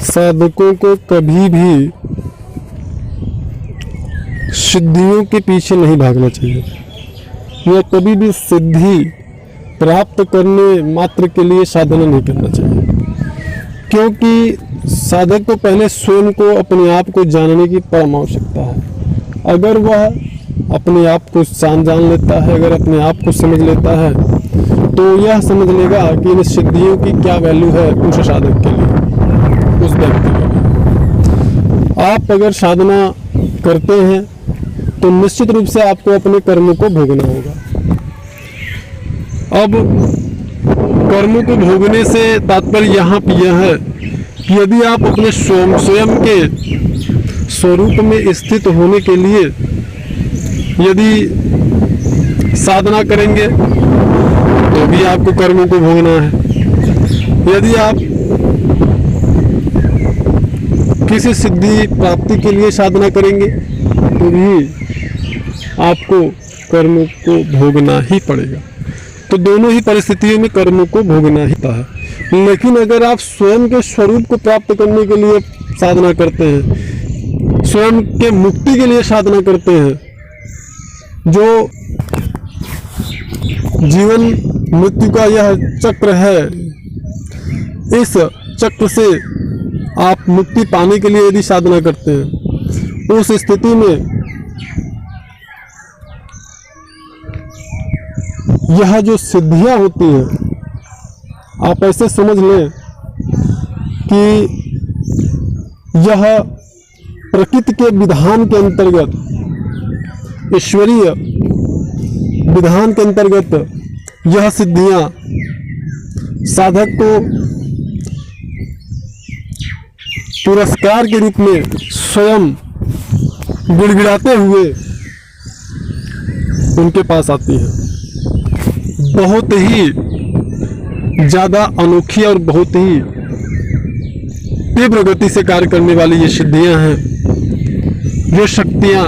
साधकों को कभी भी सिद्धियों के पीछे नहीं भागना चाहिए या कभी भी सिद्धि प्राप्त करने मात्र के लिए साधना नहीं करना चाहिए, क्योंकि साधक को पहले स्वयं को अपने आप को जानने की परम आवश्यकता है। अगर वह अपने आप को जान लेता है, अगर अपने आप को समझ लेता है, तो यह समझ लेगा कि इन सिद्धियों की क्या वैल्यू है उस साधक के लिए, उस व्यक्ति के लिए। आप अगर साधना करते हैं तो निश्चित रूप से आपको अपने कर्मों को भोगना होगा। अब कर्मों को भोगने से तात्पर्य यहाँ पे यह है कि यदि आप अपने स्वयं के स्वरूप में स्थित होने के लिए यदि साधना करेंगे तो भी आपको कर्मों को भोगना है। यदि आप किसी सिद्धि प्राप्ति के लिए साधना करेंगे तो भी आपको कर्मों को भोगना ही पड़ेगा। तो दोनों ही परिस्थितियों में कर्मों को भोगना ही है। लेकिन अगर आप स्वयं के स्वरूप को प्राप्त करने के लिए साधना करते हैं, स्वयं के मुक्ति के लिए साधना करते हैं, जो जीवन मृत्यु का यह चक्र है, इस चक्र से आप मुक्ति पाने के लिए यदि साधना करते हैं, उस स्थिति में यह जो सिद्धियां होती हैं, आप ऐसे समझ लें कि यह प्रकृति के विधान के अंतर्गत, ईश्वरीय विधान के अंतर्गत यह सिद्धियां साधक को पुरस्कार के रूप में स्वयं गिड़गिड़ाते हुए उनके पास आती है। बहुत ही ज़्यादा अनोखी और बहुत ही तीव्र गति से कार्य करने वाली ये सिद्धियां हैं, जो शक्तियां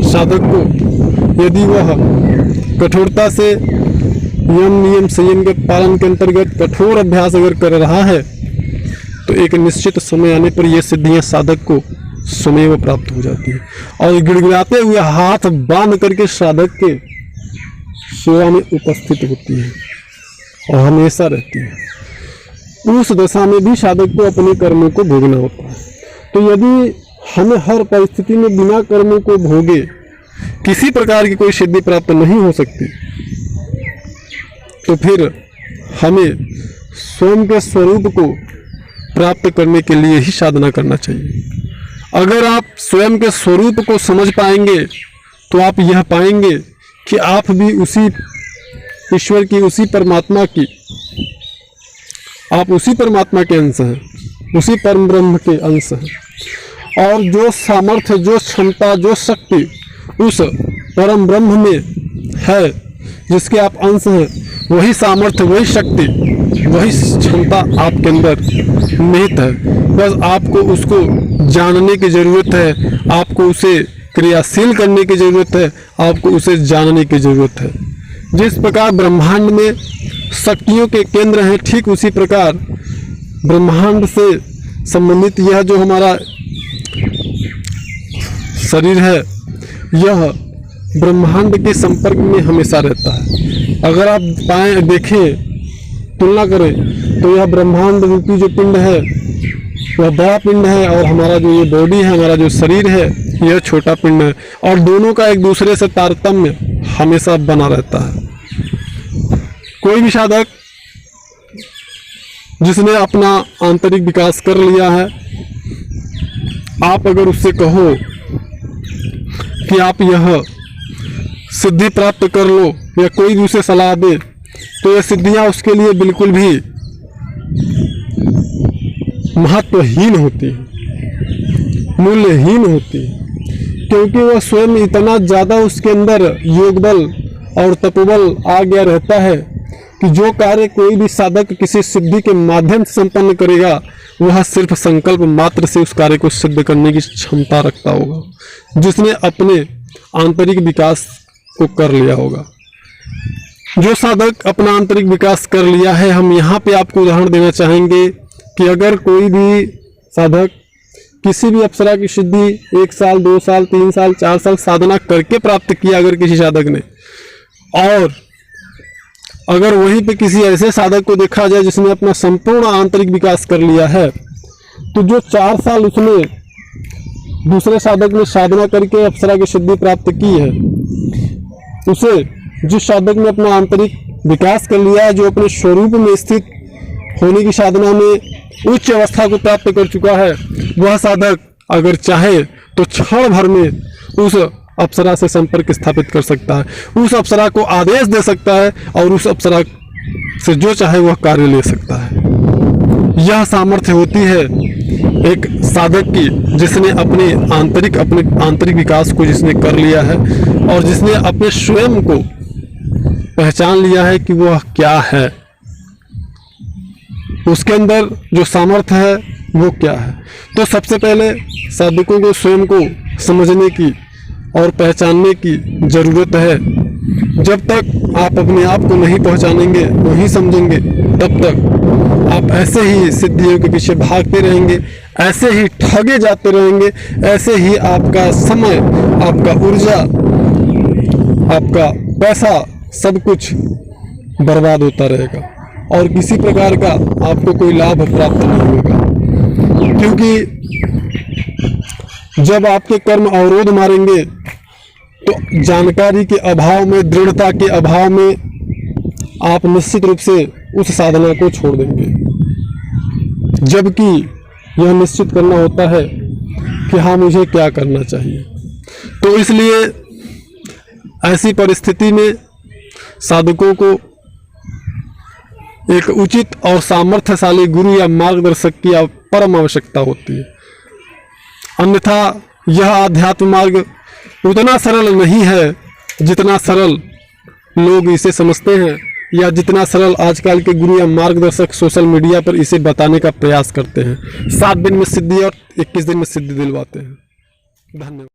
साधक को यदि वह कठोरता से यम नियम संयम के पालन के अंतर्गत कठोर अभ्यास अगर कर रहा है तो एक निश्चित समय आने पर यह सिद्धियां साधक को स्वयं प्राप्त हो जाती है और गिड़गिड़ाते हुए हाथ बांध करके साधक के सेवा में उपस्थित होती है और हमेशा रहती है। उस दशा में भी साधक को अपने कर्मों को भोगना होता है। तो यदि हमें हर परिस्थिति में बिना कर्मों को भोगे किसी प्रकार की कोई सिद्धि प्राप्त नहीं हो सकती, तो फिर हमें स्वयं के स्वरूप को प्राप्त करने के लिए ही साधना करना चाहिए। अगर आप स्वयं के स्वरूप को समझ पाएंगे तो आप यह पाएंगे कि आप भी उसी ईश्वर की, उसी परमात्मा की, आप उसी परमात्मा के अंश हैं, उसी परम ब्रह्म के अंश हैं। और जो सामर्थ्य, जो क्षमता, जो शक्ति उस परम ब्रह्म में है जिसके आप अंश हैं, वही सामर्थ्य, वही शक्ति, वही क्षमता आपके अंदर निहित है। बस आपको उसको जानने की ज़रूरत है, आपको उसे क्रियाशील करने की ज़रूरत है, आपको उसे जानने की ज़रूरत है। जिस प्रकार ब्रह्मांड में शक्तियों के केंद्र हैं, ठीक उसी प्रकार ब्रह्मांड से संबंधित यह जो हमारा शरीर है, यह ब्रह्मांड के संपर्क में हमेशा रहता है। अगर आप देखें, तुलना करें तो यह ब्रह्मांड रूपी जो पिंड है वह बड़ा पिंड है और हमारा जो ये बॉडी है, हमारा जो शरीर है, यह छोटा पिंड है और दोनों का एक दूसरे से तारतम्य हमेशा बना रहता है। कोई भी साधक जिसने अपना आंतरिक विकास कर लिया है, आप अगर उससे कहो कि आप यह सिद्धि प्राप्त कर लो या कोई भी उसे सलाह दे, तो यह सिद्धियां उसके लिए बिल्कुल भी महत्वहीन होती है, मूल्यहीन होती है, क्योंकि वह स्वयं इतना ज़्यादा उसके अंदर योग बल और तपोबल आ गया रहता है कि जो कार्य कोई भी साधक किसी सिद्धि के माध्यम से संपन्न करेगा, वह सिर्फ संकल्प मात्र से उस कार्य को सिद्ध करने की क्षमता रखता होगा, जिसने अपने आंतरिक विकास को कर लिया होगा। जो साधक अपना आंतरिक विकास कर लिया है, हम यहाँ पे आपको उदाहरण देना चाहेंगे कि अगर कोई भी साधक किसी भी अप्सरा की सिद्धि 1 साल 2 साल 3 साल 4 साल साधना करके प्राप्त किया अगर किसी साधक ने, और अगर वहीं पे किसी ऐसे साधक को देखा जाए जिसने अपना संपूर्ण आंतरिक विकास कर लिया है, तो जो 4 साल उसने दूसरे साधक ने साधना करके अप्सरा की सिद्धि प्राप्त की है, उसे जिस साधक ने अपना आंतरिक विकास कर लिया है, जो अपने स्वरूप में स्थित होने की साधना में उच्च अवस्था को प्राप्त कर चुका है, वह साधक अगर चाहे तो क्षण भर में उस अप्सरा से संपर्क स्थापित कर सकता है, उस अप्सरा को आदेश दे सकता है और उस अप्सरा से जो चाहे वह कार्य ले सकता है। यह सामर्थ्य होती है एक साधक की जिसने अपने आंतरिक विकास को जिसने कर लिया है और जिसने अपने स्वयं को पहचान लिया है कि वह क्या है, उसके अंदर जो सामर्थ्य है वो क्या है। तो सबसे पहले साधकों को स्वयं को समझने की और पहचानने की ज़रूरत है। जब तक आप अपने आप को नहीं पहचानेंगे, नहीं समझेंगे, तब तक आप ऐसे ही सिद्धियों के पीछे भागते रहेंगे, ऐसे ही ठगे जाते रहेंगे, ऐसे ही आपका समय, आपका ऊर्जा, आपका पैसा सब कुछ बर्बाद होता रहेगा और किसी प्रकार का आपको कोई लाभ प्राप्त नहीं होगा। क्योंकि जब आपके कर्म अवरोध मारेंगे तो जानकारी के अभाव में, दृढ़ता के अभाव में आप निश्चित रूप से उस साधना को छोड़ देंगे, जबकि यह निश्चित करना होता है कि हाँ मुझे क्या करना चाहिए। तो इसलिए ऐसी परिस्थिति में साधकों को एक उचित और सामर्थ्यशाली गुरु या मार्गदर्शक की परम आवश्यकता होती है। अन्यथा यह आध्यात्म मार्ग उतना सरल नहीं है जितना सरल लोग इसे समझते हैं, या जितना सरल आजकल के गुरु या मार्गदर्शक सोशल मीडिया पर इसे बताने का प्रयास करते हैं। 7 दिन में सिद्धि और 21 दिन में सिद्धि दिलवाते हैं। धन्यवाद।